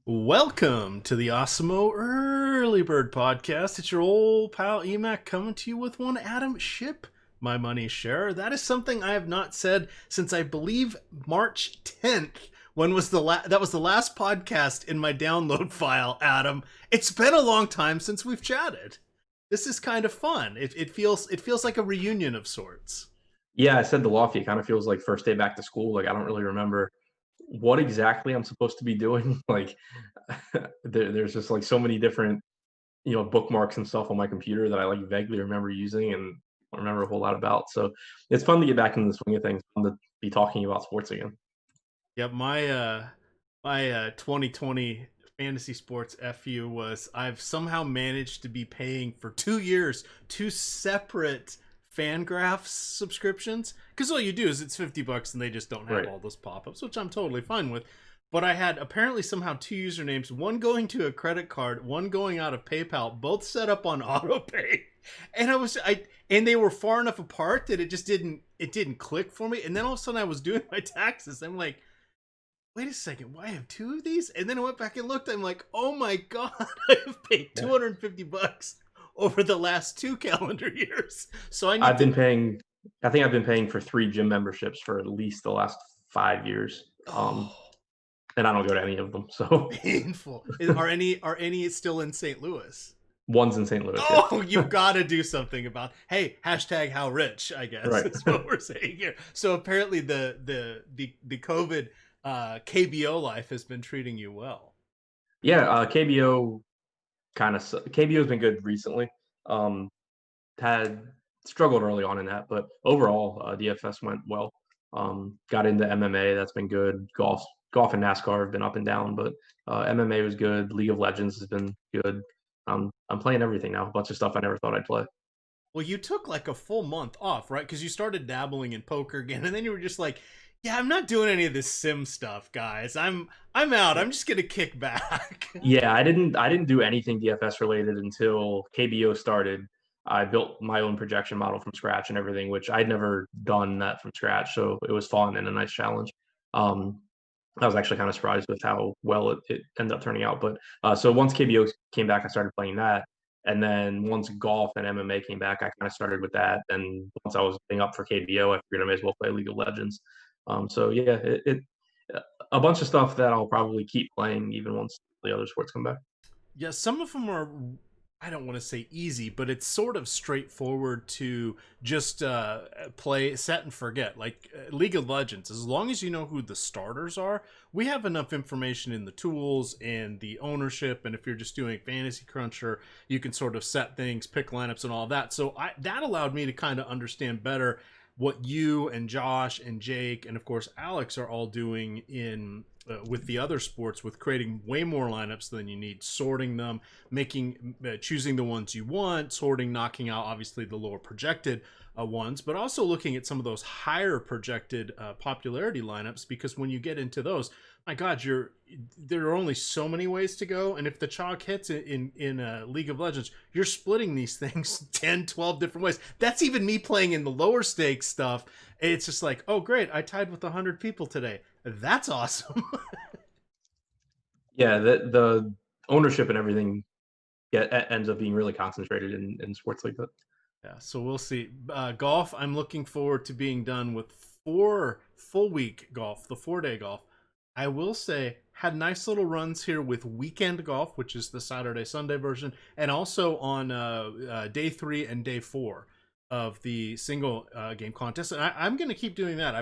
Welcome to the Awesemo Early Bird Podcast. It's your old pal EMac coming to you with one Adam Ship My Money Scherer. That is something I have not said since I believe March 10th. When was that was the last podcast in my download file, Adam. It's been a long time since we've chatted. This is kind of fun. It feels like a reunion of sorts. Yeah, I said the Lofty. It kind of feels like first day back to school. Like I don't really remember what exactly I'm supposed to be doing. Like there's just like so many different, bookmarks and stuff on my computer that I like vaguely remember using and don't remember a whole lot about. So it's fun to get back into the swing of things, fun to be talking about sports again. Yeah, my 2020 fantasy sports FU was I've somehow managed to be paying for 2 years 2 separate Fangraphs subscriptions, because all you do is it's $50 and they just don't have Right. all those pop-ups, which I'm totally fine with. But I had apparently somehow two usernames, one going to a credit card, one going out of PayPal, both set up on autopay. And and they were far enough apart that it didn't click for me. And then all of a sudden I was doing my taxes. I'm like, wait a second, why I have two of these? And then I went back and looked. I'm like, oh my God, I have paid $250 over the last 2 calendar years. So I I've been paying. I think I've been paying for 3 gym memberships for at least the last 5 years. Oh, And I don't go to any of them. So painful. Are any still in St. Louis? one's in St. Louis. Yeah. Oh, you've got to do something about. Hey, hashtag how rich, I guess. Right. That's what we're saying here. So apparently the COVID KBO life has been treating you well. Yeah, KBO KBO's been good recently. Um, had struggled early on in that, but overall, DFS went well. Got into MMA, that's been good. Golf and NASCAR have been up and down, but MMA was good. League of Legends has been good. I'm playing everything now. A bunch of stuff I never thought I'd play. Well, you took like a full month off, right? Because you started dabbling in poker again, and then you were just like, "Yeah, I'm not doing any of this sim stuff, guys. I'm out. I'm just gonna kick back." Yeah, I didn't do anything DFS related until KBO started. I built my own projection model from scratch and everything, which I'd never done that from scratch. So it was fun and a nice challenge. Um, I was actually kind of surprised with how well it ended up turning out. But so once KBO came back, I started playing that. And then once golf and MMA came back, I kind of started with that. And once I was getting up for KBO, I figured I may as well play League of Legends. So yeah, a bunch of stuff that I'll probably keep playing even once the other sports come back. Yeah, some of them are, I don't want to say easy, but it's sort of straightforward to just play, set and forget. Like League of Legends, as long as you know who the starters are, we have enough information in the tools and the ownership. And if you're just doing Fantasy Cruncher, you can sort of set things, pick lineups, and all that. So that allowed me to kind of understand better what you and Josh and Jake and of course Alex are all doing in with the other sports, with creating way more lineups than you need, sorting them, making choosing the ones you want, sorting, knocking out obviously the lower projected ones, but also looking at some of those higher projected popularity lineups, because when you get into those, my God, there are only so many ways to go, and if the chalk hits in League of Legends, you're splitting these things 10, 12 different ways. That's even me playing in the lower stakes stuff. It's just like, oh great, I tied with 100 people today. That's awesome. Yeah, the ownership and everything ends up being really concentrated in sports like that. Yeah, so we'll see. Golf, I'm looking forward to being done with 4 full week golf, the 4 day golf. I will say, had nice little runs here with weekend golf, which is the Saturday Sunday version, and also on day 3 and day 4 of the single game contest. And I'm going to keep doing that.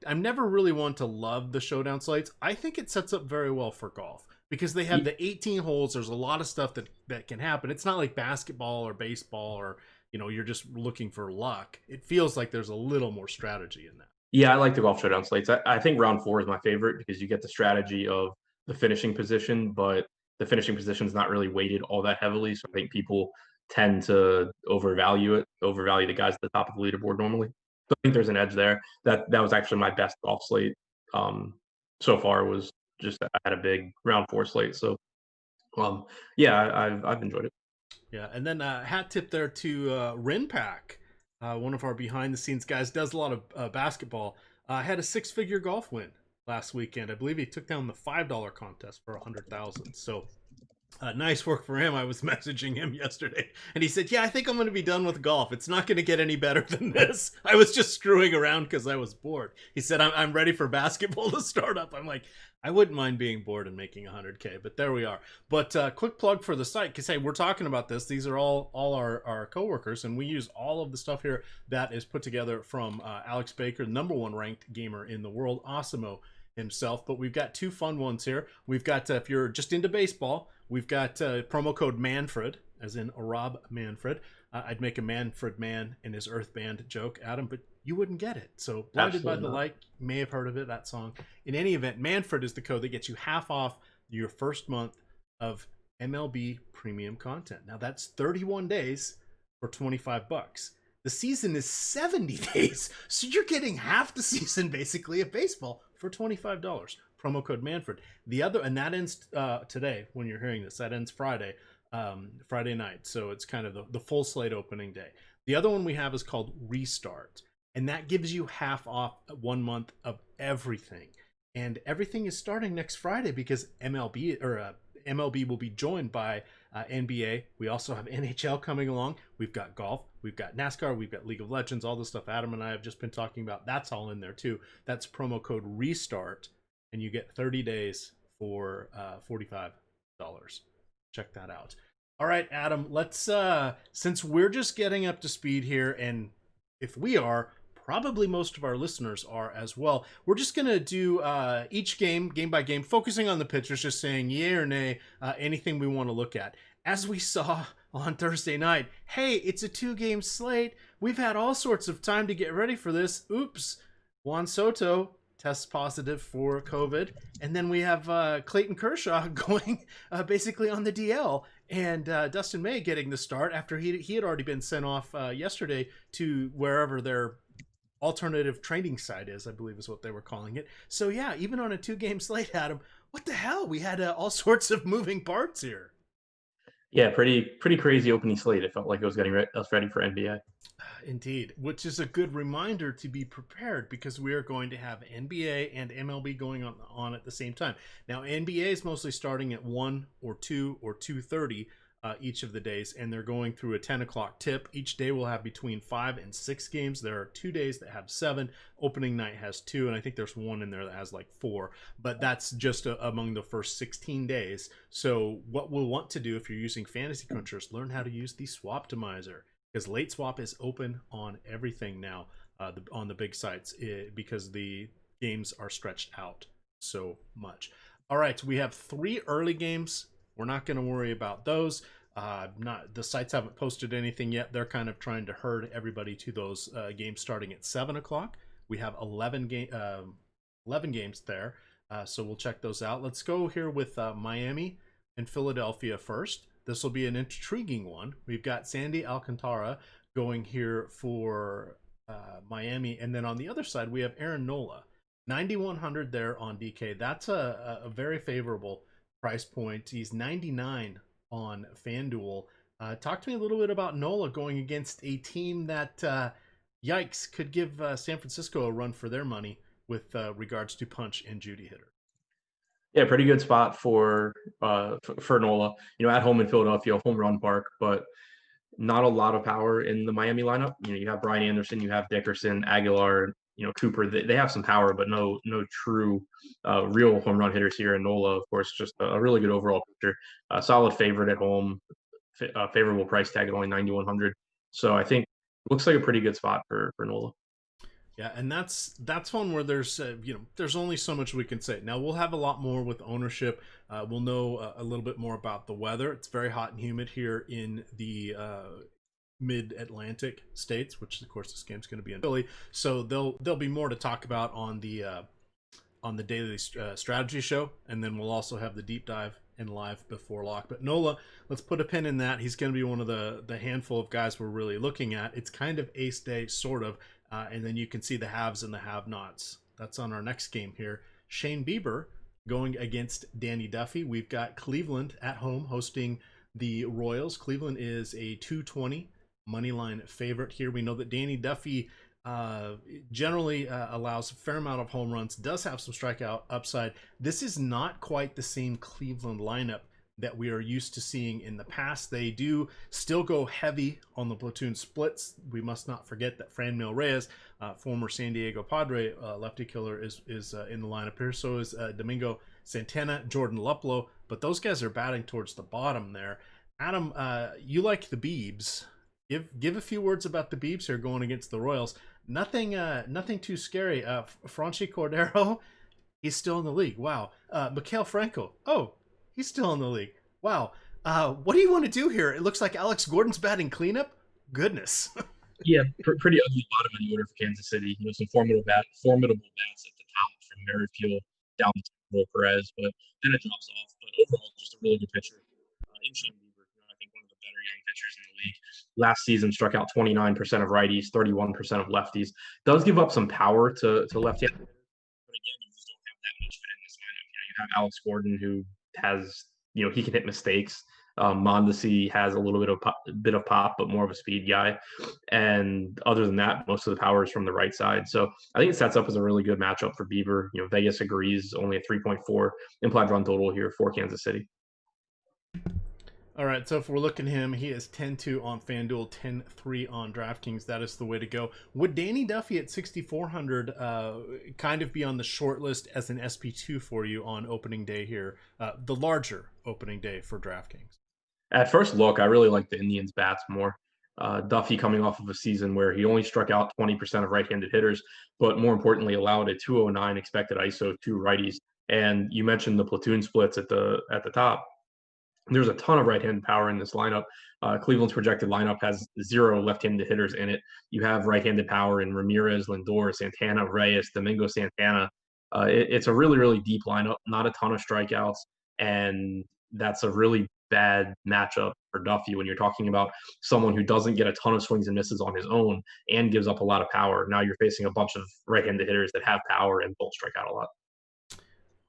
I'm never really one to love the showdown slates. I think it sets up very well for golf because they have the 18 holes. There's a lot of stuff that can happen. It's not like basketball or baseball or you're just looking for luck. It feels like there's a little more strategy in that. Yeah, I like the golf showdown slates. I think round 4 is my favorite because you get the strategy of the finishing position, but the finishing position is not really weighted all that heavily. So I think people tend to overvalue the guys at the top of the leaderboard normally. So I think there's an edge there. That was actually my best golf slate so far. Was just I had a big round 4 slate. So yeah, I've enjoyed it. Yeah, and then hat tip there to Rinpack, one of our behind the scenes guys, does a lot of basketball. Had a 6-figure golf win last weekend. I believe he took down the $5 contest for 100,000. So nice work for him. I was messaging him yesterday, and he said, "Yeah, I think I'm going to be done with golf. It's not going to get any better than this. I was just screwing around because I was bored." He said, "I'm ready for basketball to start up." I'm like, I wouldn't mind being bored and making 100K, but there we are. But quick plug for the site, because hey, we're talking about this. These are all our coworkers, and we use all of the stuff here that is put together from Alex Baker, number one ranked gamer in the world, Awesemo himself. But we've got two fun ones here. We've got, if you're just into baseball, we've got promo code Manfred, as in Rob Manfred. I'd make a Manfred Man in his Earth Band joke, Adam, but you wouldn't get it. So Blinded by the Light, you may have heard of it, that song. In any event, Manfred is the code that gets you half off your first month of MLB premium content. Now that's 31 days for $25. The season is 70 days, so you're getting half the season basically of baseball for $25. Promo code Manfred. The other, and that ends today when you're hearing this. That ends Friday night. So it's kind of the full slate opening day. The other one we have is called Restart, and that gives you half off 1 month of everything. And everything is starting next Friday because MLB will be joined by NBA. We also have NHL coming along. We've got golf. We've got NASCAR. We've got League of Legends. All the stuff Adam and I have just been talking about. That's all in there too. That's promo code RESTART, and you get 30 days for $45. Check that out. All right, Adam, let's since we're just getting up to speed here, and if we are, probably most of our listeners are as well, we're just gonna do each game by game, focusing on the pitchers, just saying yay or nay, anything we want to look at. As we saw on Thursday night, hey, it's a 2-game slate. We've had all sorts of time to get ready for this. Oops, Juan Soto tests positive for COVID, and then we have Clayton Kershaw going basically on the DL, and Dustin May getting the start after he had already been sent off yesterday to wherever their alternative training site is, I believe is what they were calling it. So yeah, even on a 2-game slate, Adam, what the hell? We had all sorts of moving parts here. Yeah, pretty crazy opening slate. It felt like it was getting us ready for NBA. Indeed, which is a good reminder to be prepared, because we are going to have NBA and MLB going on at the same time. Now, NBA is mostly starting at 1 or 2 or 2:30 each of the days, and they're going through a 10 o'clock tip. Each day will have between 5 and 6 games. There are 2 days that have 7. Opening night has 2, and I think there's one in there that has like 4, but that's just among the first 16 days. So what we'll want to do if you're using Fantasy Crunchers, learn how to use the Swaptimizer, because late swap is open on everything now on the big sites, because the games are stretched out so much. All right, we have 3 early games. We're not going to worry about those. The sites haven't posted anything yet. They're kind of trying to herd everybody to those games starting at 7 o'clock. We have 11 games there, so we'll check those out. Let's go here with Miami and Philadelphia first. This will be an intriguing one. We've got Sandy Alcantara going here for Miami, and then on the other side we have Aaron Nola, 9,100 there on DK. That's a very favorable price point. He's 99 on FanDuel. Talk to me a little bit about Nola going against a team that, yikes, could give San Francisco a run for their money with regards to punch and Judy hitter. Yeah, pretty good spot for Nola. You know, at home in Philadelphia, home run park, but not a lot of power in the Miami lineup. You know, you have Brian Anderson, you have Dickerson, Aguilar, you know, Cooper. They have some power, but no true real home run hitters here. And Nola, of course, just a really good overall pitcher. Solid favorite at home, favorable price tag at only 9,100. So I think looks like a pretty good spot for Nola. Yeah, and that's one where there's there's only so much we can say. Now we'll have a lot more with ownership. We'll know a little bit more about the weather. It's very hot and humid here in the mid-Atlantic states, which of course this game's going to be in Philly. So there'll be more to talk about on the daily strategy show, and then we'll also have the deep dive and live before lock. But Nola, let's put a pin in that. He's going to be one of the handful of guys we're really looking at. It's kind of ace day, sort of. And then you can see the haves and the have-nots. That's on our next game here. Shane Bieber going against Danny Duffy. We've got Cleveland at home hosting the Royals. Cleveland is a 220 moneyline favorite here. We know that Danny Duffy Uh, Generally allows a fair amount of home runs, does have some strikeout upside. This is not quite the same Cleveland lineup that we are used to seeing in the past. They do still go heavy on the platoon splits. We must not forget that Franmil Reyes, former San Diego Padre lefty killer, is in the lineup here. So is Domingo Santana, Jordan Luplow, but those guys are batting towards the bottom there. Adam, you like the Biebs. Give a few words about the Biebs here going against the Royals. Nothing too scary. Franchi Cordero, he's still in the league. Wow. Mikael Franco, oh, he's still in the league. Wow. What do you want to do here? It looks like Alex Gordon's batting cleanup. Goodness. Yeah, pretty ugly bottom of the order for Kansas City. Some formidable bats at the top from Merrifield down to Perez, but then it drops off. But overall, just a really good pitcher. In Shane Bieber, I think one of the better young pitchers in the league. Last season, struck out 29% of righties, 31% of lefties. Does give up some power to left-handed hitters, but again, you just don't have that much fit in this lineup. You have Alex Gordon, who has, he can hit mistakes. Mondesi has a little bit of pop, but more of a speed guy. And other than that, most of the power is from the right side. So I think it sets up as a really good matchup for Bieber. Vegas agrees, only a 3.4 implied run total here for Kansas City. All right, so if we're looking at him, he is 10-2 on FanDuel, 10-3 on DraftKings. That is the way to go. Would Danny Duffy at 6,400 kind of be on the short list as an SP2 for you on opening day here, the larger opening day for DraftKings? At first look, I really like the Indians' bats more. Duffy coming off of a season where he only struck out 20% of right-handed hitters, but more importantly, allowed a 209 expected ISO to righties. And you mentioned the platoon splits at the top. There's a ton of right-handed power in this lineup. Cleveland's projected lineup has 0 left-handed hitters in it. You have right-handed power in Ramirez, Lindor, Santana, Reyes, Domingo Santana. It's a really, really deep lineup, not a ton of strikeouts, and that's a really bad matchup for Duffy when you're talking about someone who doesn't get a ton of swings and misses on his own and gives up a lot of power. Now you're facing a bunch of right-handed hitters that have power and don't strike out a lot.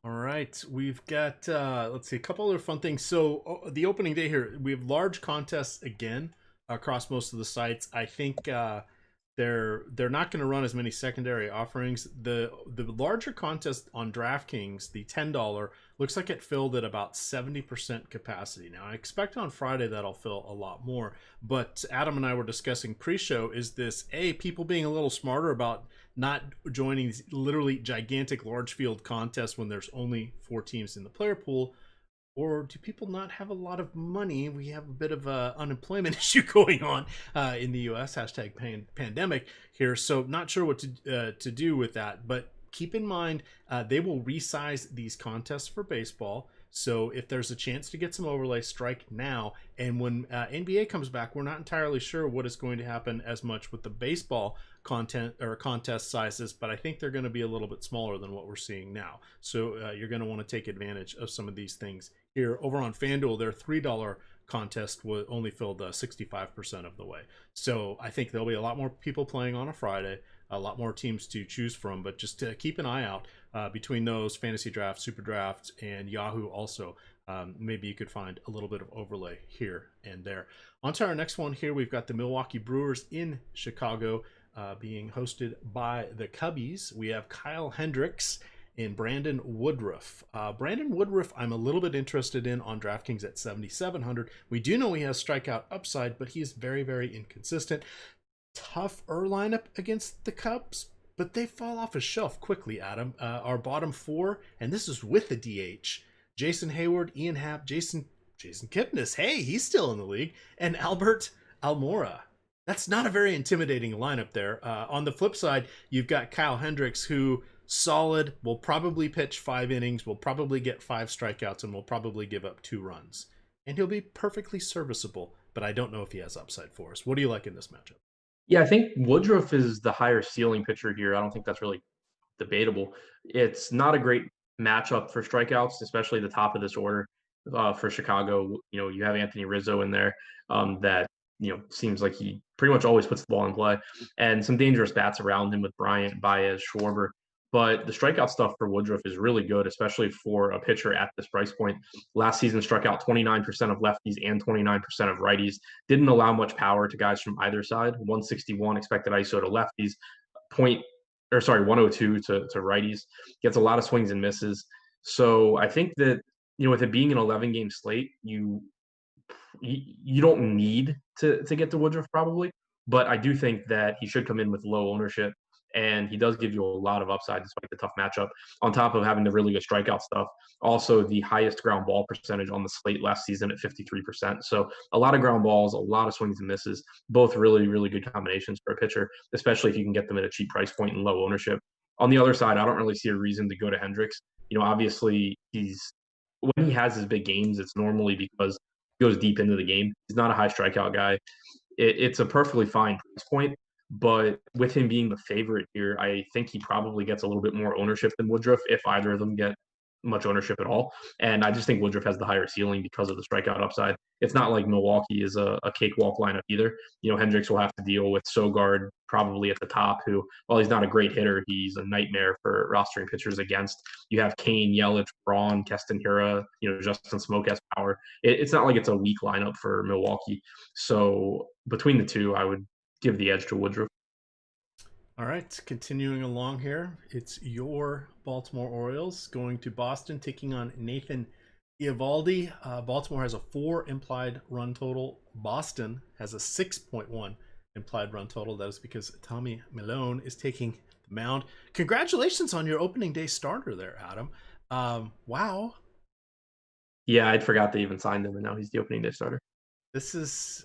All right, we've got let's see, a couple other fun things. So the opening day here, we have large contests again across most of the sites. I think they're not going to run as many secondary offerings. The larger contest on DraftKings, the $10, looks like it filled at about 70% capacity. Now I expect on Friday that'll fill a lot more. But Adam and I were discussing pre-show, is this people being a little smarter about not joining these literally gigantic large field contests when there's only 4 teams in the player pool? Or do people not have a lot of money? We have a bit of a unemployment issue going on in the U.S. Hashtag pandemic here. So not sure what to do with that. But keep in mind, they will resize these contests for baseball. So if there's a chance to get some overlay, strike now. And when NBA comes back, we're not entirely sure what is going to happen as much with the baseball content or contest sizes, but I think they're going to be a little bit smaller than what we're seeing now. So you're going to want to take advantage of some of these things here. Over on FanDuel, their $3 contest was only filled 65% of the way. So I think there'll be a lot more people playing on a Friday, a lot more teams to choose from, but just to keep an eye out between those, Fantasy Draft, SuperDraft, and Yahoo also. Maybe you could find a little bit of overlay here and there. On to our next one here, we've got the Milwaukee Brewers in Chicago being hosted by the Cubbies. We have Kyle Hendricks and Brandon Woodruff. Brandon Woodruff, I'm a little bit interested in on DraftKings at 7,700. We do know he has strikeout upside, but he is very, very inconsistent. Tougher lineup against the Cubs, but they fall off a shelf quickly, Adam. Our bottom 4, and this is with the DH. Jason Hayward, Ian Happ, Jason Kipnis. Hey, he's still in the league. And Albert Almora. That's not a very intimidating lineup there. On the flip side, you've got Kyle Hendricks, who solid, will probably pitch 5 innings, will probably get 5 strikeouts, and will probably give up 2 runs. And he'll be perfectly serviceable, but I don't know if he has upside for us. What do you like in this matchup? Yeah, I think Woodruff is the higher ceiling pitcher here. I don't think that's really debatable. It's not a great matchup for strikeouts, especially the top of this order for Chicago. You have Anthony Rizzo in there that seems like he pretty much always puts the ball in play, and some dangerous bats around him with Bryant, Baez, Schwarber. But the strikeout stuff for Woodruff is really good, especially for a pitcher at this price point. Last season struck out 29% of lefties and 29% of righties. Didn't allow much power to guys from either side. 161 expected ISO to lefties, 102 to righties. Gets a lot of swings and misses. So I think that, with it being an 11-game slate, you don't need to get to Woodruff probably, but I do think that he should come in with low ownership, and he does give you a lot of upside despite the tough matchup. On top of having the really good strikeout stuff, also the highest ground ball percentage on the slate last season at 53%. So a lot of ground balls, a lot of swings and misses, both really, really good combinations for a pitcher, especially if you can get them at a cheap price point and low ownership. On the other side, I don't really see a reason to go to Hendricks. Obviously when he has his big games, it's normally because goes deep into the game. He's not a high strikeout guy. It's a perfectly fine price point, but with him being the favorite here, I think he probably gets a little bit more ownership than Woodruff if either of them get much ownership at all. And I just think Woodruff has the higher ceiling because of the strikeout upside. It's not like Milwaukee is a cakewalk lineup either. Hendricks will have to deal with Sogard probably at the top, who, while he's not a great hitter, he's a nightmare for rostering pitchers against. You have Kane, Yelich, Braun, Keston Hiura, Justin Smoke has power. It's not like it's a weak lineup for Milwaukee. So between the two, I would give the edge to Woodruff. All right, continuing along here, it's your Baltimore Orioles going to Boston, taking on Nathan Eovaldi. Baltimore has a 4 implied run total. Boston has a 6.1 implied run total. That is because Tommy Malone is taking the mound. Congratulations on your opening day starter there, Adam. Wow. Yeah, I'd forgot they even signed him, and now he's the opening day starter. This is,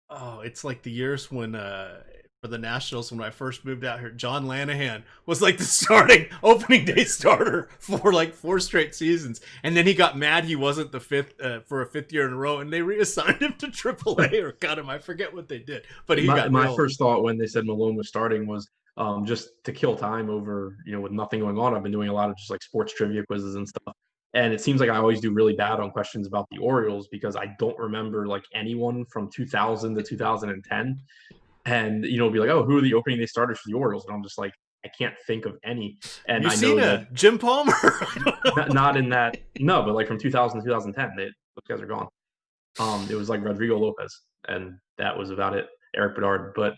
it's like the years when for the Nationals when I first moved out here, John Lanahan was like the starting opening day starter for like 4 straight seasons, and then he got mad he wasn't the fifth for a 5th year in a row, and they reassigned him to AAA or cut him. I forget what they did, but he got my first thought when they said Malone was starting was just to kill time over with nothing going on. I've been doing a lot of just like sports trivia quizzes and stuff. And it seems like I always do really bad on questions about the Orioles because I don't remember like anyone from 2000 to 2010. And, be like, oh, who are the opening day starters for the Orioles? And I'm just like, I can't think of any. And I know that Jim Palmer. not in that. No, but like from 2000 to 2010, those guys are gone. It was like Rodrigo Lopez, and that was about it. Eric Bedard. But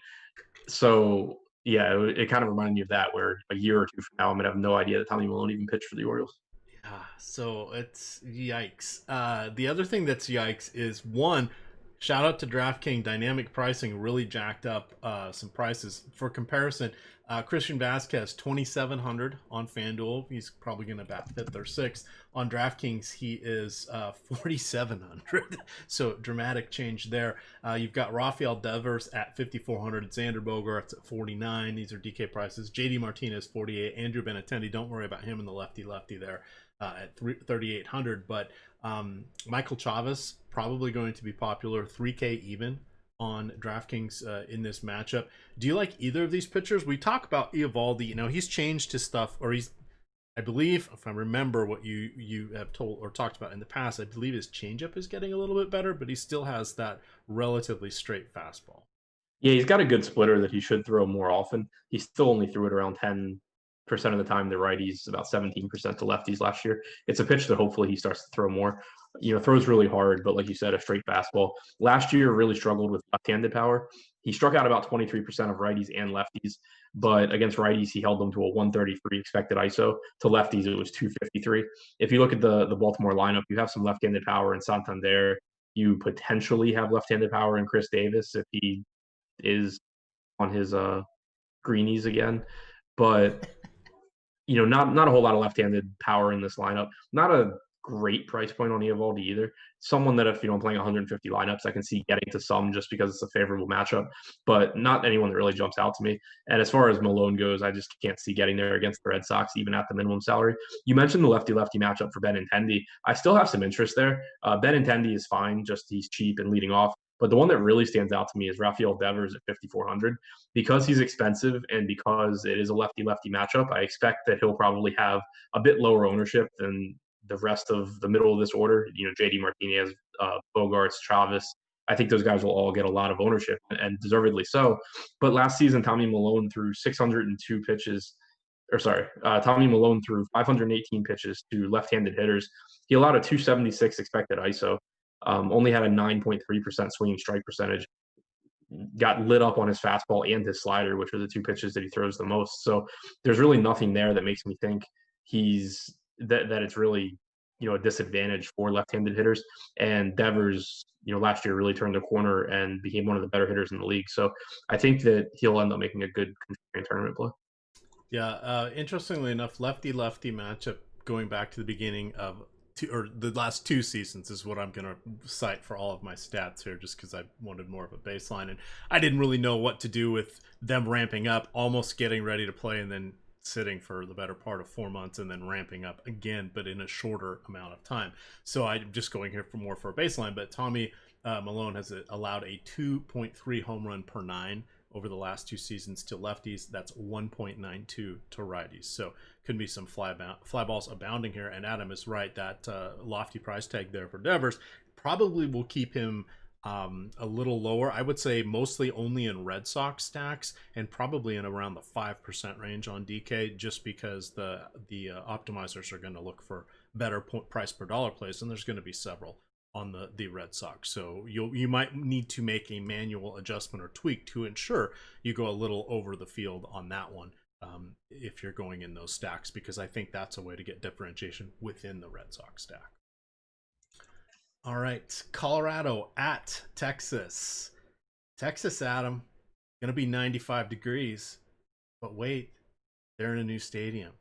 so, yeah, it kind of reminded me of that, where a year or two from now, I'm going to have no idea that Tommy Malone even pitched for the Orioles. Yeah, so it's yikes. The other thing that's yikes is, one, shout out to DraftKings. Dynamic pricing really jacked up some prices. For comparison, Christian Vasquez, 2,700 on FanDuel. He's probably going to bat 5th or 6th. On DraftKings, he is 4,700. So dramatic change there. You've got Rafael Devers at 5,400. Xander Bogaerts at 49. These are DK prices. JD Martinez, 48. Andrew Benintendi, don't worry about him in the lefty there at 3,800. But Michael Chavis, probably going to be popular, 3K even on DraftKings in this matchup. Do you like either of these pitchers? We talk about Eovaldi. He's changed his stuff, or I believe, if I remember what you have told or talked about in the past, I believe his changeup is getting a little bit better, but he still has that relatively straight fastball. Yeah, he's got a good splitter that he should throw more often. He still only threw it around 10% of the time to righties, about 17% to lefties last year. It's a pitch that hopefully he starts to throw more. Throws really hard, but like you said, a straight fastball. Last year really struggled with left-handed power. He struck out about 23% of righties and lefties, but against righties, he held them to a 133 expected ISO. To lefties, it was 253. If you look at the Baltimore lineup, you have some left-handed power in Santander. You potentially have left-handed power in Chris Davis if he is on his greenies again. But not a whole lot of left-handed power in this lineup. Not a great price point on Eovaldi either. Someone that if I'm playing 150 lineups, I can see getting to some just because it's a favorable matchup, but not anyone that really jumps out to me. And as far as Malone goes, I just can't see getting there against the Red Sox, even at the minimum salary. You mentioned the lefty-lefty matchup for Benintendi. I still have some interest there. Benintendi is fine, just he's cheap and leading off. But the one that really stands out to me is Rafael Devers at 5,400. Because he's expensive and because it is a lefty-lefty matchup, I expect that he'll probably have a bit lower ownership than the rest of the middle of this order. JD Martinez, Bogaerts, Chavis. I think those guys will all get a lot of ownership, and deservedly so. But last season, Tommy Malone threw 602 pitches. Tommy Malone threw 518 pitches to left-handed hitters. He allowed a 276 expected ISO. Only had a 9.3% swinging strike percentage. got lit up on his fastball and his slider, which are the two pitches that he throws the most. So there's really nothing there that makes me think that it's really, a disadvantage for left-handed hitters. And Devers, last year really turned the corner and became one of the better hitters in the league. So I think that he'll end up making a good contrarian tournament play. Yeah, interestingly enough, lefty-lefty matchup going back to the beginning of the last two seasons is what I'm going to cite for all of my stats here, just because I wanted more of a baseline. And I didn't really know what to do with them ramping up, almost getting ready to play, and then sitting for the better part of 4 months and then ramping up again, but in a shorter amount of time. So I'm just going here for a baseline. But Tommy Malone has allowed a 2.3 home run per 9 over the last two seasons to lefties. That's 1.92 to righties. So could be some fly balls abounding here. And Adam is right, that lofty price tag there for Devers probably will keep him a little lower. I would say mostly only in Red Sox stacks and probably in around the 5% range on DK, just because the optimizers are going to look for better price per dollar plays, and there's going to be several on the Red Sox. So you might need to make a manual adjustment or tweak to ensure you go a little over the field on that one if you're going in those stacks, because I think that's a way to get differentiation within the Red Sox stack. All right, Colorado at Texas. Texas, Adam, gonna be 95 degrees, but wait, they're in a new stadium.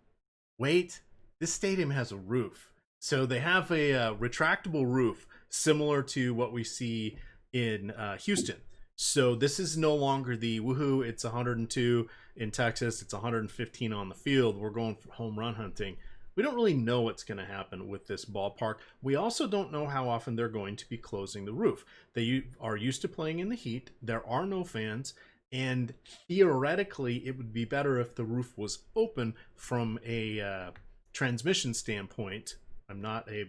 Wait, this stadium has a roof. So they have a retractable roof similar to what we see in Houston. So this is no longer the woohoo, it's 102 in Texas, it's 115 on the field, we're going for home run hunting. We don't really know what's going to happen with this ballpark. We also don't know how often they're going to be closing the roof. They are used to playing in the heat. There are no fans. And theoretically, it would be better if the roof was open from a transmission standpoint. I'm not a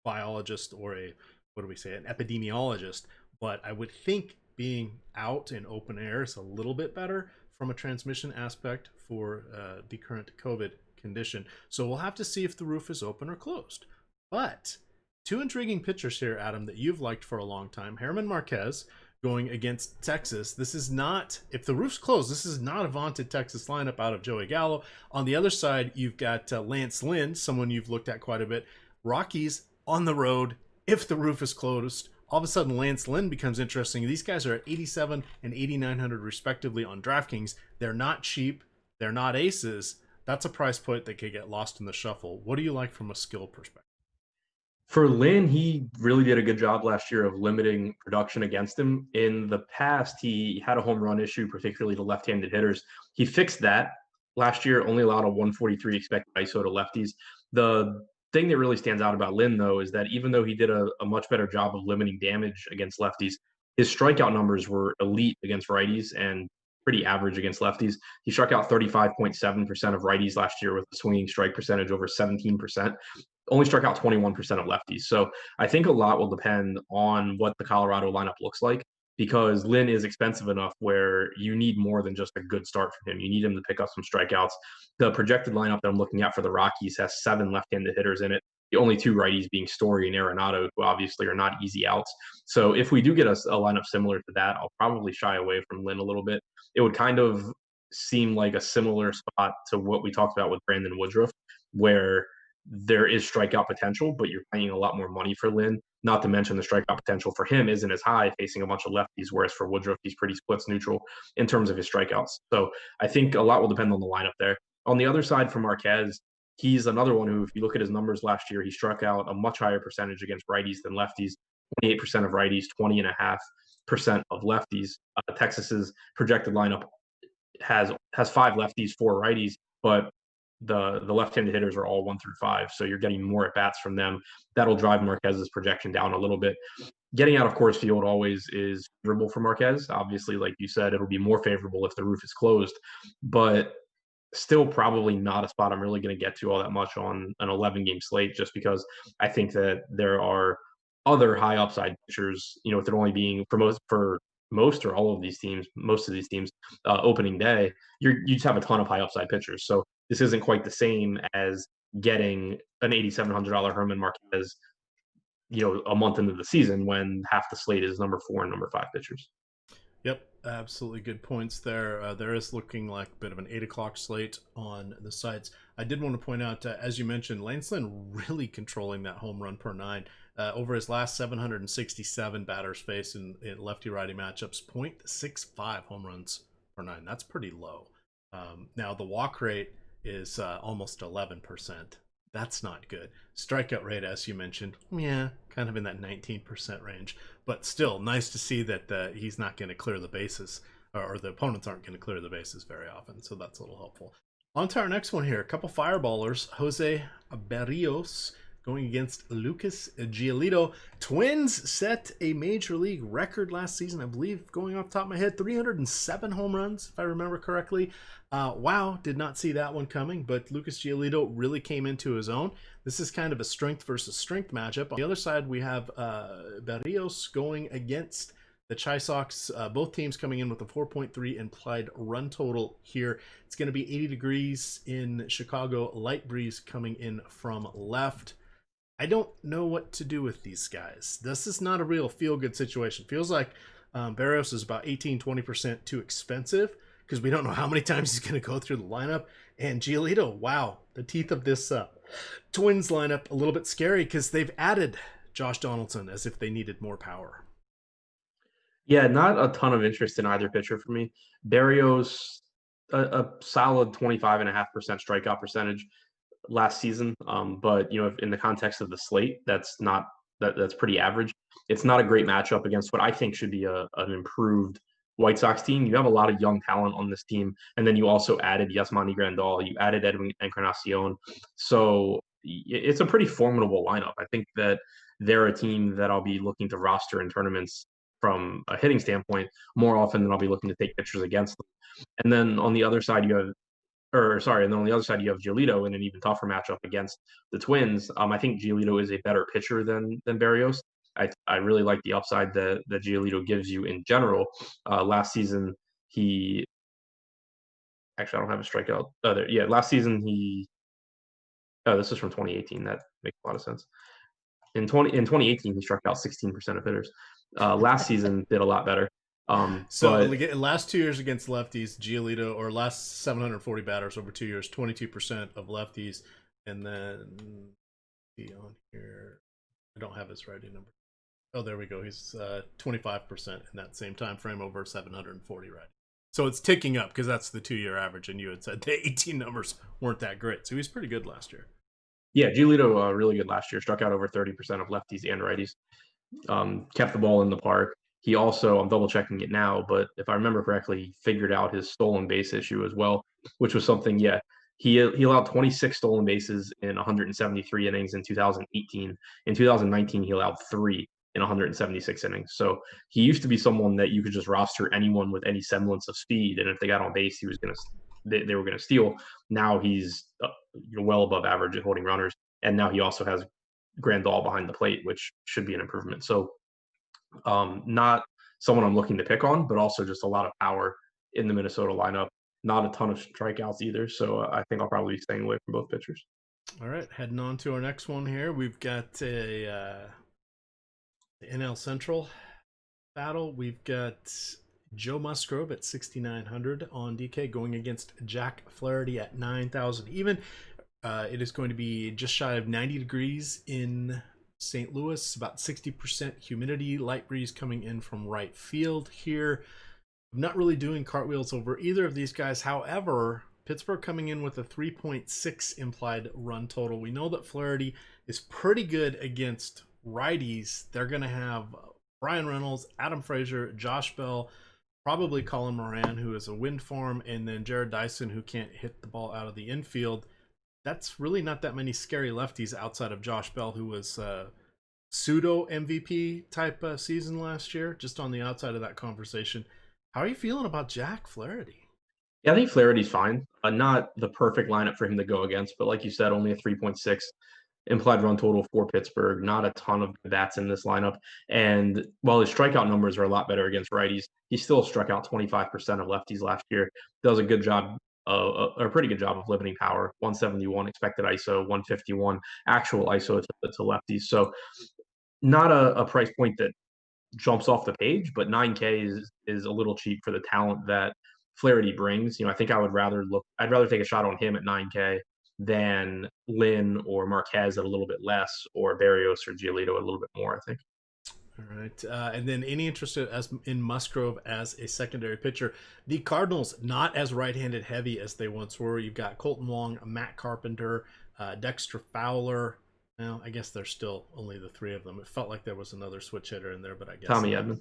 biologist or an epidemiologist, but I would think being out in open air is a little bit better from a transmission aspect for the current COVID condition. So we'll have to see if the roof is open or closed. But two intriguing pitchers here, Adam, that you've liked for a long time. German Marquez going against Texas. This is not, if the roof's closed, this is not a vaunted Texas lineup out of Joey Gallo. On the other side, you've got Lance Lynn, someone you've looked at quite a bit. Rockies on the road. If the roof is closed, all of a sudden Lance Lynn becomes interesting. These guys are at 87 and 8,900 respectively on DraftKings. They're not cheap. They're not aces. That's a price point that could get lost in the shuffle. What do you like from a skill perspective? For Lynn, he really did a good job last year of limiting production against him. In the past, he had a home run issue, particularly to left-handed hitters. He fixed that last year, only allowed a 143 expected ISO to lefties. The thing that really stands out about Lynn, though, is that even though he did a much better job of limiting damage against lefties, his strikeout numbers were elite against righties and pretty average against lefties. He struck out 35.7% of righties last year with a swinging strike percentage over 17%. Only struck out 21% of lefties. So I think a lot will depend on what the Colorado lineup looks like, because Lynn is expensive enough where you need more than just a good start from him. You need him to pick up some strikeouts. The projected lineup that I'm looking at for the Rockies has 7 left-handed hitters in it. The only 2 righties being Story and Arenado, who obviously are not easy outs. So if we do get a lineup similar to that, I'll probably shy away from Lynn a little bit. It would kind of seem like a similar spot to what we talked about with Brandon Woodruff, where there is strikeout potential, but you're paying a lot more money for Lynn. Not to mention the strikeout potential for him isn't as high, facing a bunch of lefties, whereas for Woodruff, he's pretty splits neutral in terms of his strikeouts. So I think a lot will depend on the lineup there. On the other side for Marquez, he's another one who, if you look at his numbers last year, he struck out a much higher percentage against righties than lefties, 28% of righties, 20.5% of lefties. Texas's projected lineup has 5 lefties, 4 righties, but the left-handed hitters are all 1 through 5, so you're getting more at bats from them. That'll drive Marquez's projection down a little bit. Getting out of Coors Field always is favorable for Marquez. Obviously, like you said, it'll be more favorable if the roof is closed, but still probably not a spot I'm really going to get to all that much on an 11-game slate, just because I think that there are other high upside pitchers, with it only being for most or all of these teams, most of these teams, opening day, you just have a ton of high upside pitchers. So this isn't quite the same as getting an $8,700 Herman Marquez, a month into the season when half the slate is number 4 and number 5 pitchers. Absolutely good points there. There is looking like a bit of an 8 o'clock slate on the sites. I did want to point out, as you mentioned, Lance Lynn really controlling that home run per nine. Over his last 767 batters faced in lefty-righty matchups, 0.65 home runs per nine. That's pretty low. Now, the walk rate is almost 11%. That's not good. Strikeout rate, as you mentioned, yeah, kind of in that 19% range. But still, nice to see that he's not going to clear the bases, or the opponents aren't going to clear the bases very often. So that's a little helpful. On to our next one here. A couple fireballers. Jose Berrios going against Lucas Giolito. Twins set a major league record last season, I believe, going off the top of my head, 307 home runs, if I remember correctly. Wow, did not see that one coming, but Lucas Giolito really came into his own. This is kind of a strength versus strength matchup. On the other side, we have Berrios going against the Chi Sox. Both teams coming in with a 4.3 implied run total here. It's going to be 80 degrees in Chicago, light breeze coming in from left. I don't know what to do with these guys. This is not a real feel-good situation. Feels like Berrios is about 18-20% too expensive because we don't know how many times he's going to go through the lineup. And Giolito, wow, the teeth of this Twins lineup, a little bit scary because they've added Josh Donaldson as if they needed more power. Yeah, not a ton of interest in either pitcher for me. Berrios, a solid 25.5% strikeout percentage last season. But if in the context of the slate, that's pretty average. It's not a great matchup against what I think should be an improved White Sox team. You have a lot of young talent on this team, and then you also added Yasmani Grandal, you added Edwin Encarnacion. So it's a pretty formidable lineup. I think that they're a team that I'll be looking to roster in tournaments from a hitting standpoint more often than I'll be looking to take pitchers against them. And then on the other side, you have Giolito in an even tougher matchup against the Twins. I think Giolito is a better pitcher than Berrios. I really like the upside that Giolito gives you in general. Last season, I don't have a strikeout. Last season this is from 2018. That makes a lot of sense. In 2018, he struck out 16% of hitters. Last season did a lot better. Last 2 years against lefties, Giolito, or last 740 batters over 2 years, 22% of lefties. And then, see on here, I don't have his writing number. Oh, there we go. He's 25% in that same time frame over 740 writing. So it's ticking up because that's the 2-year average, and you had said the 18 numbers weren't that great. So he's pretty good last year. Yeah, Giolito really good last year. Struck out over 30% of lefties and righties. Kept the ball in the park. He also, I'm double checking it now, but if I remember correctly, figured out his stolen base issue as well, which was something, he allowed 26 stolen bases in 173 innings in 2018. In 2019, he allowed 3 in 176 innings. So he used to be someone that you could just roster anyone with any semblance of speed, and if they got on base, they were going to steal. Now he's well above average at holding runners, and now he also has Grandal behind the plate, which should be an improvement. So not someone I'm looking to pick on, but also just a lot of power in the Minnesota lineup. Not a ton of strikeouts either. So I think I'll probably be staying away from both pitchers. All right, heading on to our next one here. We've got the NL Central battle. We've got Joe Musgrove at 6,900 on DK going against Jack Flaherty at 9,000 even. It is going to be just shy of 90 degrees in St. Louis, about 60% humidity, light breeze coming in from right field here. I'm not really doing cartwheels over either of these guys. However, Pittsburgh coming in with a 3.6 implied run total. We know that Flaherty is pretty good against righties. They're going to have Brian Reynolds, Adam Frazier, Josh Bell, probably Colin Moran, who is a wind farm, and then Jared Dyson, who can't hit the ball out of the infield. That's really not that many scary lefties outside of Josh Bell, who was pseudo MVP type season last year, just on the outside of that conversation. How are you feeling about Jack Flaherty? Yeah, I think Flaherty's fine. Not the perfect lineup for him to go against, but like you said, only a 3.6 implied run total for Pittsburgh. Not a ton of bats in this lineup. And while his strikeout numbers are a lot better against righties, he still struck out 25% of lefties last year. Does a good job, a pretty good job of limiting power. 171 expected ISO, 151 actual ISO to lefties. So not a price point that jumps off the page, but 9K is a little cheap for the talent that Flaherty brings. I think I'd rather take a shot on him at 9K than Lynn or Marquez at a little bit less, or Barrios or Giolito at a little bit more, I think. All right. And then any interest in Musgrove as a secondary pitcher? The Cardinals, not as right-handed heavy as they once were. You've got Colton Wong, Matt Carpenter, Dexter Fowler. Well, I guess there's still only the three of them. It felt like there was another switch hitter in there, but I guess Tommy Edman.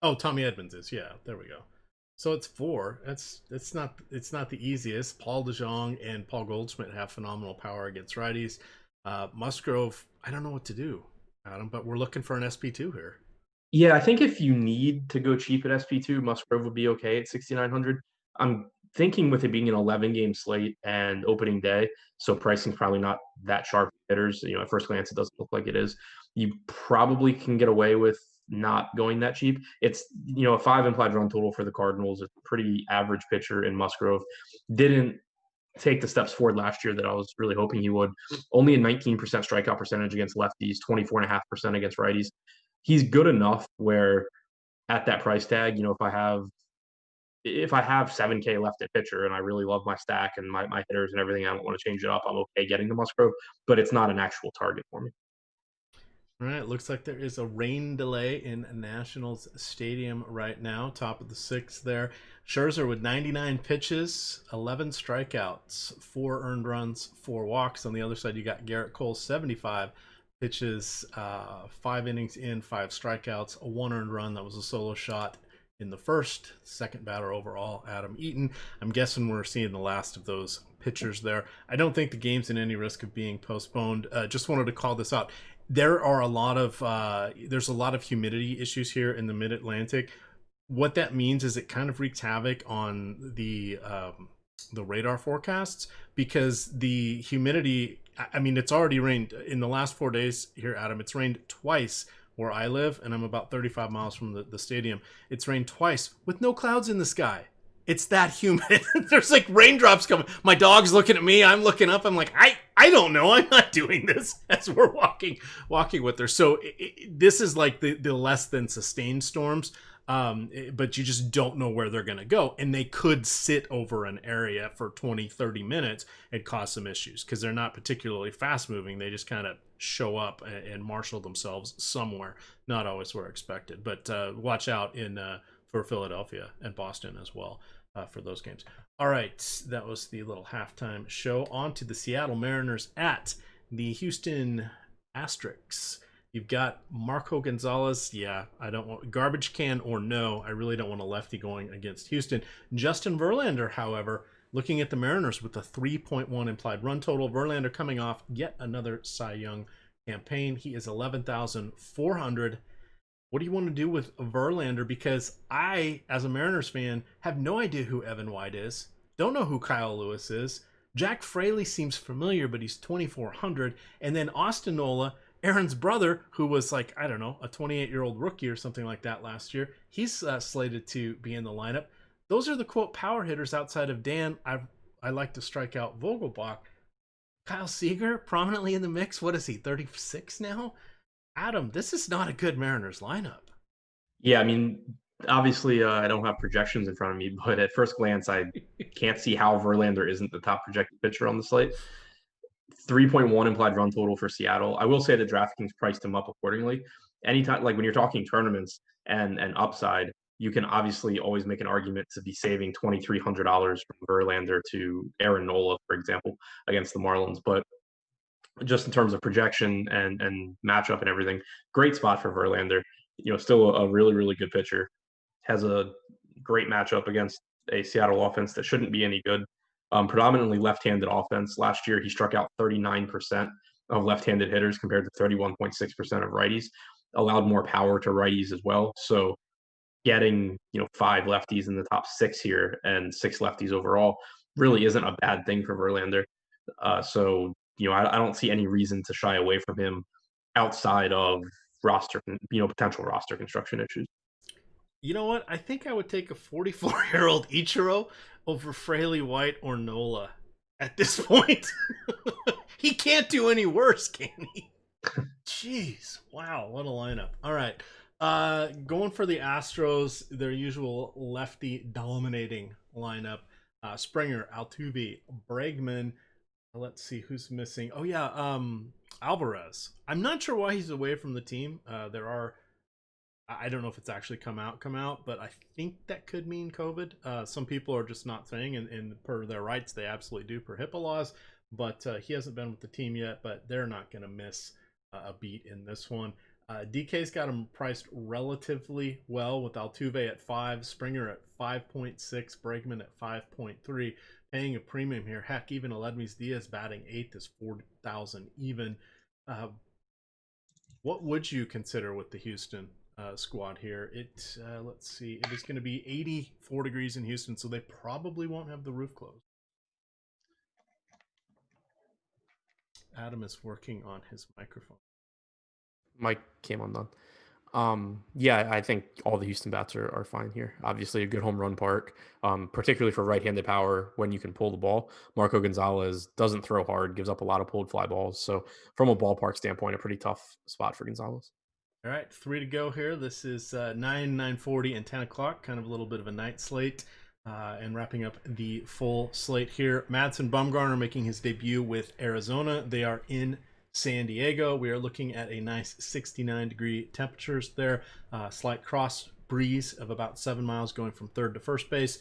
Oh, Tommy Edmonds is. Yeah, there we go. So it's four. It's not the easiest. Paul DeJong and Paul Goldschmidt have phenomenal power against righties. Musgrove, I don't know what to do, Adam, but we're looking for an SP2 here. Yeah, I think if you need to go cheap at SP2, Musgrove would be okay at 6,900. I'm thinking with it being an 11-game slate and opening day, so pricing's probably not that sharp hitters. At first glance, it doesn't look like it is. You probably can get away with not going that cheap. It's, a 5 implied run total for the Cardinals. It's a pretty average pitcher in Musgrove. Didn't take the steps forward last year that I was really hoping he would. Only a 19% strikeout percentage against lefties, 24.5% against righties. He's good enough where at that price tag, if I have 7K left at pitcher and I really love my stack and my hitters and everything, I don't want to change it up. I'm okay getting the Musgrove, but it's not an actual target for me. All right, looks like there is a rain delay in Nationals Stadium right now. Top of the sixth there. Scherzer with 99 pitches, 11 strikeouts, 4 earned runs, 4 walks. On the other side, you got Garrett Cole, 75 pitches, 5 innings in, 5 strikeouts, a 1 earned run. That was a solo shot in the first. Second batter overall, Adam Eaton. I'm guessing we're seeing the last of those pitchers there. I don't think the game's in any risk of being postponed. Just wanted to call this out. There are there's a lot of humidity issues here in the Mid-Atlantic. What that means is it kind of wreaks havoc on the radar forecasts, because the humidity, I mean, it's already rained in the last 4 days here, Adam. It's rained twice where I live, and I'm about 35 miles from the stadium. It's rained twice with no clouds in the sky. It's that humid. There's like raindrops coming. My dog's looking at me. I'm looking up. I'm like, I don't know. I'm not doing this as we're walking with her. So this is like the less than sustained storms. But you just don't know where they're going to go. And they could sit over an area for 20, 30 minutes and cause some issues because they're not particularly fast moving. They just kind of show up and marshal themselves somewhere, not always where expected. But watch out for Philadelphia and Boston as well for those games. All right, that was the little halftime show. On to the Seattle Mariners at the Houston Astros. You've got Marco Gonzalez. Yeah, I don't want garbage can or no. I really don't want a lefty going against Houston. Justin Verlander, however, looking at the Mariners with a 3.1 implied run total. Verlander coming off yet another Cy Young campaign. He is 11,400. What do you want to do with Verlander? Because I, as a Mariners fan, have no idea who Evan White is. Don't know who Kyle Lewis is. Jack Fraley seems familiar, but he's 2,400. And then Austin Nola, Aaron's brother, who was like, I don't know, a 28-year-old rookie or something like that last year. He's slated to be in the lineup. Those are the, quote, power hitters outside of Dan. I like to strike out Vogelbach. Kyle Seager, prominently in the mix. What is he, 36 now? Adam, this is not a good Mariners lineup. Yeah, I mean, obviously, I don't have projections in front of me, but at first glance, I can't see how Verlander isn't the top projected pitcher on the slate. 3.1 implied run total for Seattle. I will say that DraftKings priced him up accordingly. Anytime, like when you're talking tournaments and upside, you can obviously always make an argument to be saving $2,300 from Verlander to Aaron Nola, for example, against the Marlins. But just in terms of projection and matchup and everything, great spot for Verlander. Still a really, really good pitcher. Has a great matchup against a Seattle offense that shouldn't be any good. Predominantly left-handed offense. Last year, he struck out 39% of left-handed hitters compared to 31.6% of righties. Allowed more power to righties as well. So getting 5 lefties in the top 6 here and 6 lefties overall really isn't a bad thing for Verlander. So I don't see any reason to shy away from him outside of potential roster construction issues. You know what? I think I would take a 44-year-old Ichiro over Fraley, White, or Nola at this point. He can't do any worse, can he? Jeez. Wow, what a lineup. All right. Going for the Astros, their usual lefty dominating lineup. Springer, Altuve, Bregman. Let's see who's missing. Oh yeah, Alvarez. I'm not sure why he's away from the team. There are, I don't know if it's actually come out, but I think that could mean COVID. Some people are just not saying, and per their rights, they absolutely do per HIPAA laws. But he hasn't been with the team yet. But they're not going to miss a beat in this one. DK's got him priced relatively well with Altuve at 5, Springer at 5.6, Bregman at 5.3, paying a premium here. Heck, even Aledmys Diaz batting 8th is 4,000 even. What would you consider with the Houston squad here? Let's see, it is going to be 84 degrees in Houston, so they probably won't have the roof closed. Adam is working on his microphone. Mike came undone. Yeah, I think all the Houston bats are fine here. Obviously, a good home run park, particularly for right-handed power when you can pull the ball. Marco Gonzalez doesn't throw hard, gives up a lot of pulled fly balls. So from a ballpark standpoint, a pretty tough spot for Gonzalez. All right, 3 to go here. This is 9, 9:40, and 10 o'clock. Kind of a little bit of a night slate. And wrapping up the full slate here. Madison Bumgarner making his debut with Arizona. They are in San Diego. We are looking at a nice 69-degree temperatures there. Slight cross breeze of about 7 miles going from third to first base.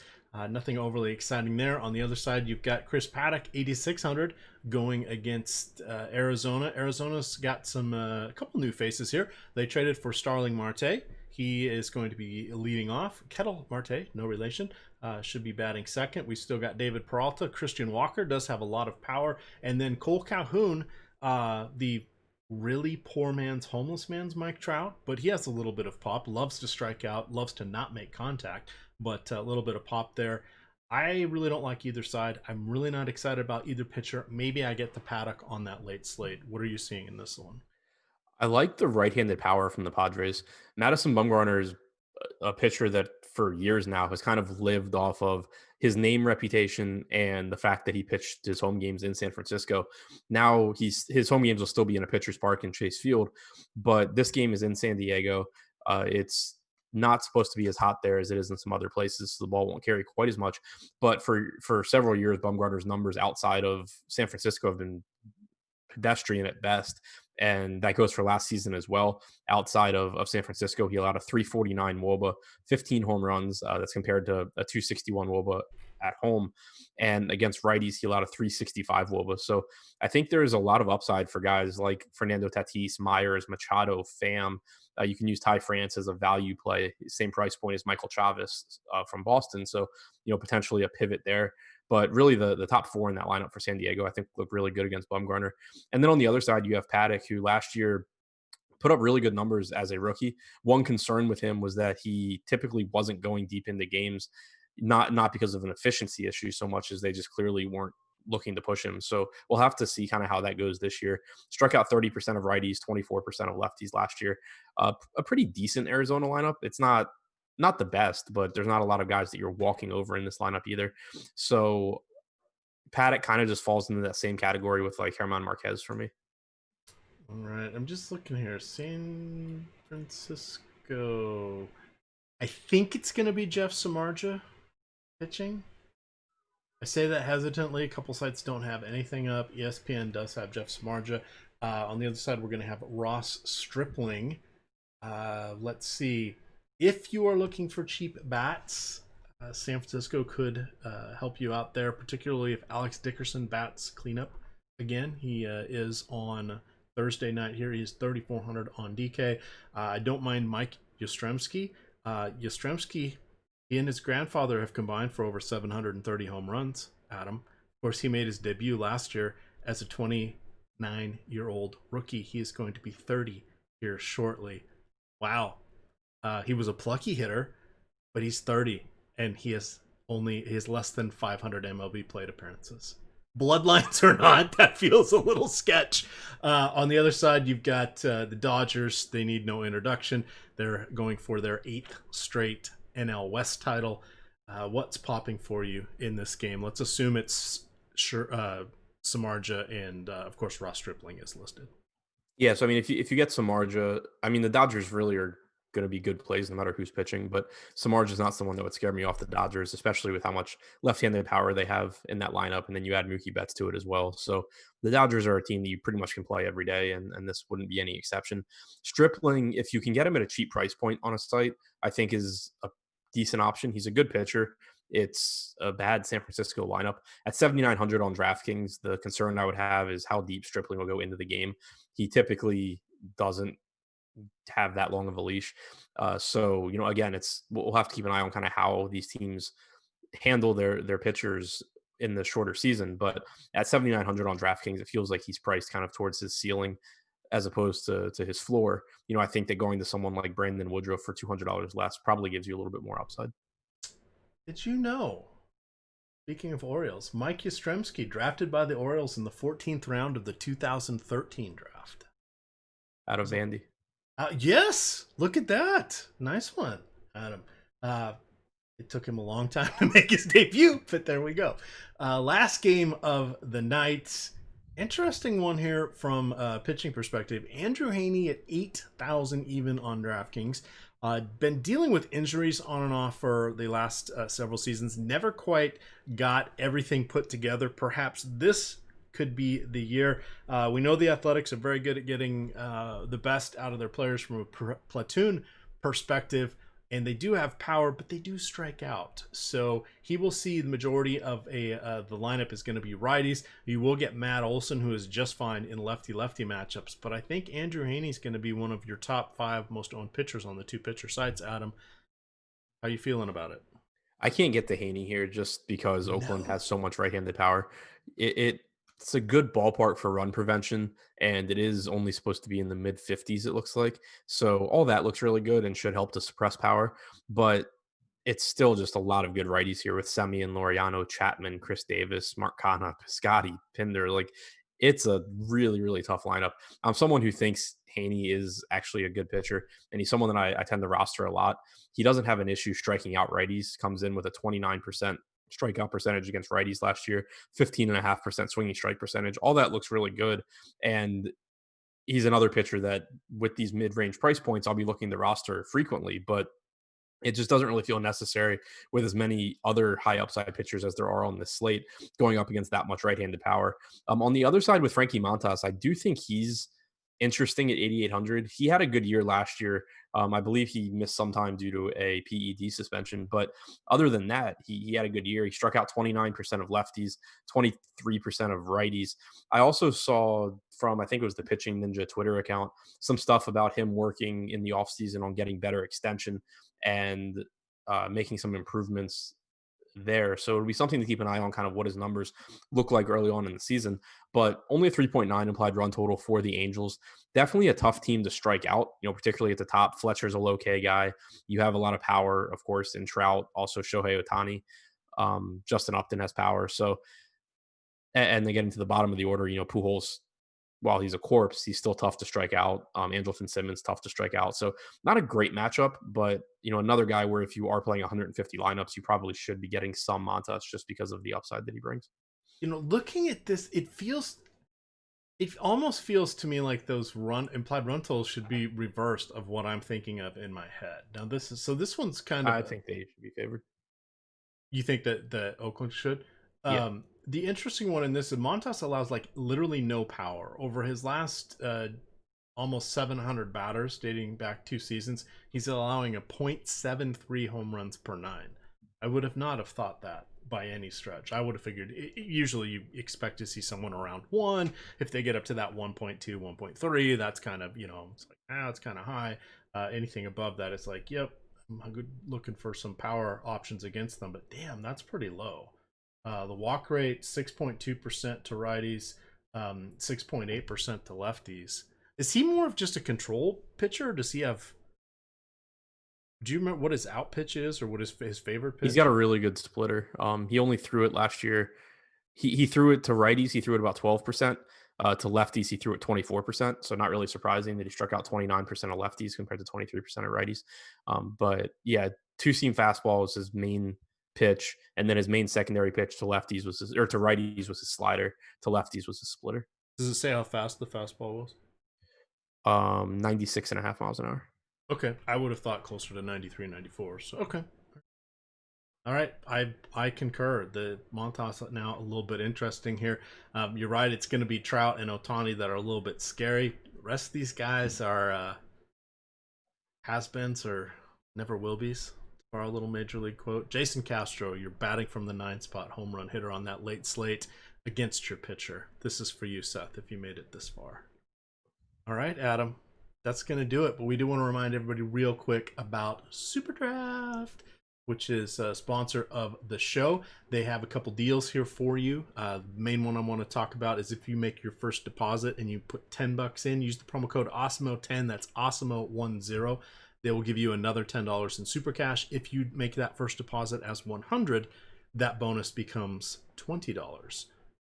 Nothing overly exciting there. On the other side, you've got Chris Paddock, 8,600, going against Arizona. Arizona's got a couple new faces here. They traded for Starling Marte. He is going to be leading off. Kettle Marte, no relation, should be batting second. We still got David Peralta. Christian Walker does have a lot of power. And then Cole Calhoun, the really poor man's homeless man's Mike Trout, but he has a little bit of pop, loves to strike out, loves to not make contact, but a little bit of pop there. I really don't like either side. I'm really not excited about either pitcher. Maybe I get the Paddock on that late slate. What are you seeing in this one? I like the right-handed power from the Padres. Madison Bumgarner is a pitcher that for years now has kind of lived off of his name, reputation, and the fact that he pitched his home games in San Francisco. Now his home games will still be in a pitcher's park in Chase Field, but this game is in San Diego. It's not supposed to be as hot there as it is in some other places, so the ball won't carry quite as much. But for several years, Bumgarner's numbers outside of San Francisco have been pedestrian at best. And that goes for last season as well. Outside of San Francisco, he allowed a 349 WOBA, 15 home runs. That's compared to a 261 WOBA at home. And against righties, he allowed a 365 WOBA. So I think there's a lot of upside for guys like Fernando Tatis, Myers, Machado, Pham. You can use Ty France as a value play, same price point as Michael Chavis from Boston. So, potentially a pivot there. But really, the top 4 in that lineup for San Diego, I think, look really good against Bumgarner. And then on the other side, you have Paddock, who last year put up really good numbers as a rookie. One concern with him was that he typically wasn't going deep into games, not because of an efficiency issue so much as they just clearly weren't looking to push him. So we'll have to see kind of how that goes this year. Struck out 30% of righties, 24% of lefties last year. A pretty decent Arizona lineup. It's not the best, but there's not a lot of guys that you're walking over in this lineup either. So Paddock kind of just falls into that same category with like German Marquez for me. All right, I'm just looking here. San Francisco. I think it's going to be Jeff Samardzija pitching. I say that hesitantly. A couple sites don't have anything up. ESPN does have Jeff Samardzija. On the other side, we're going to have Ross Stripling. Let's see. If you are looking for cheap bats, San Francisco could help you out there, particularly if Alex Dickerson bats cleanup again. He is on Thursday night here. He is 3,400 on DK. I don't mind Mike Yastrzemski. Yastrzemski, he and his grandfather have combined for over 730 home runs, Adam. Of course, he made his debut last year as a 29-year-old rookie. He is going to be 30 here shortly. Wow. He was a plucky hitter, but he's 30, and he has less than 500 MLB plate appearances. Bloodlines or not, that feels a little sketch. On the other side, you've got the Dodgers. They need no introduction. They're going for their 8th straight NL West title. What's popping for you in this game? Let's assume it's Samardzija and, of course, Ross Stripling is listed. Yeah, so I mean, if you get Samardzija, I mean, the Dodgers really are going to be good plays no matter who's pitching. But Samardzija is not someone that would scare me off the Dodgers, especially with how much left-handed power they have in that lineup. And then you add Mookie Betts to it as well. So the Dodgers are a team that you pretty much can play every day, and this wouldn't be any exception. Stripling, if you can get him at a cheap price point on a site, I think is a decent option. He's a good pitcher. It's a bad San Francisco lineup. At 7,900 on DraftKings, the concern I would have is how deep Stripling will go into the game. He typically doesn't have that long of a leash. So, again, we'll have to keep an eye on kind of how these teams handle their pitchers in the shorter season. But at 7,900 on DraftKings, it feels like he's priced kind of towards his ceiling as opposed to his floor. I think that going to someone like Brandon Woodruff for $200 less probably gives you a little bit more upside. Did you know, speaking of Orioles, Mike Yastrzemski drafted by the Orioles in the 14th round of the 2013 draft? Out of Vandy. Yes, look at that. Nice one, Adam. It took him a long time to make his debut, but there we go. Last game of the night. Interesting one here from a pitching perspective. Andrew Haney at 8,000 even on DraftKings. Been dealing with injuries on and off for the last several seasons. Never quite got everything put together. Perhaps this could be the year. We know the Athletics are very good at getting the best out of their players from a platoon perspective, and they do have power, but they do strike out. So he will see the majority of the lineup is going to be righties. You will get Matt Olson, who is just fine in lefty-lefty matchups, but I think Andrew Haney is going to be one of your top 5 most owned pitchers on the 2-pitcher sites. Adam, how you feeling about it? I can't get to Haney here just because Oakland has so much right-handed power. It's a good ballpark for run prevention, and it is only supposed to be in the mid-50s, it looks like. So all that looks really good and should help to suppress power, but it's still just a lot of good righties here with Semien, Laureano, Chapman, Chris Davis, Mark Canha, Piscotty, Pinder. Like, it's a really, really tough lineup. I'm someone who thinks Haney is actually a good pitcher, and he's someone that I tend to roster a lot. He doesn't have an issue striking out righties, comes in with a 29% strikeout percentage against righties last year, 15.5% swinging strike percentage. All that looks really good. And he's another pitcher that with these mid-range price points, I'll be looking to roster frequently, but it just doesn't really feel necessary with as many other high upside pitchers as there are on this slate going up against that much right-handed power. On the other side with Frankie Montas, I do think he's interesting at 8,800. He had a good year last year. I believe he missed some time due to a PED suspension, but other than that, he had a good year. He struck out 29% of lefties, 23% of righties. I also saw from, I think it was the Pitching Ninja Twitter account, some stuff about him working in the offseason on getting better extension and making some improvements there. So it'll be something to keep an eye on, kind of what his numbers look like early on in the season. But only a 3.9 implied run total for the Angels. Definitely a tough team to strike out, particularly at the top. Fletcher's a low K guy. You have a lot of power, of course, in Trout, also Shohei Ohtani. Justin Upton has power. So, and then getting to the bottom of the order, Pujols, while he's a corpse, he's still tough to strike out. Andrelton Simmons, tough to strike out. So not a great matchup, but, another guy where if you are playing 150 lineups, you probably should be getting some Montas just because of the upside that he brings. Looking at this, it almost feels to me like those implied run totals should be reversed of what I'm thinking of in my head. Now this one's kind of, I think they should be favored. You think that Oakland should? Yeah. The interesting one in this is Montas allows like literally no power over his last almost 700 batters dating back 2 seasons. He's allowing a 0.73 home runs per 9. I would have not have thought that by any stretch. I would have figured usually you expect to see someone around 1. If they get up to that 1.2, 1.3, that's kind of, it's like, it's kind of high. Anything above that, it's like, yep, I'm looking for some power options against them. But damn, that's pretty low. The walk rate, 6.2% to righties, 6.8% to lefties. Is he more of just a control pitcher, or does he have... Do you remember what his out pitch is, or what his favorite pitch? He's got a really good splitter. He only threw it last year. He threw it to righties. He threw it about 12%. To lefties, he threw it 24%. So not really surprising that he struck out 29% of lefties compared to 23% of righties. But yeah, 2-seam fastball was his main pitch, and then his main secondary pitch to lefties was to righties was his slider, to lefties was his splitter. Does it say how fast the fastball was? 96.5 miles an hour. Okay, I would have thought closer to 93, 94. So okay. All right, I concur. The Montas now a little bit interesting here. You're right; it's going to be Trout and Ohtani that are a little bit scary. The rest of these guys are has-beens or never will be's. For our little major league quote, Jason Castro, you're batting from the 9th spot, home run hitter on that late slate against your pitcher. This is for you, Seth, if you made it this far. All right, Adam, that's going to do it. But we do want to remind everybody real quick about SuperDraft, which is a sponsor of the show. They have a couple deals here for you. The main one I want to talk about is if you make your first deposit and you put $10 in, use the promo code Awesemo10. That's Awesemo10. They will give you another $10 in super cash. If you make that first deposit as $100, that bonus becomes $20.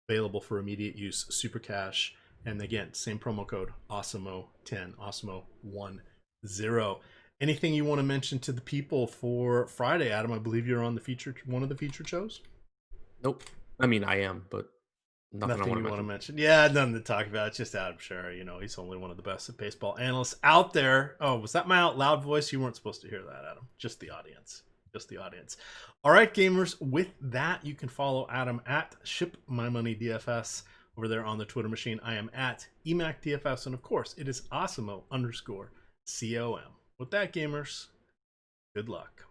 Available for immediate use, super cash. And again, same promo code Awesemo10, Awesemo10. Anything you want to mention to the people for Friday, Adam? I believe you're on the one of the featured shows. Nope. I mean, I am, but nothing I want to mention. Yeah, nothing to talk about. It's just Adam Scherer. You know, he's only one of the best baseball analysts out there. Oh, was that my out loud voice? You weren't supposed to hear that, Adam. Just the audience. All right, gamers. With that, you can follow Adam at ShipMyMoney DFS over there on the Twitter machine. I am at EMac DFS, and of course, it is Awesemo_COM. With that, gamers, good luck.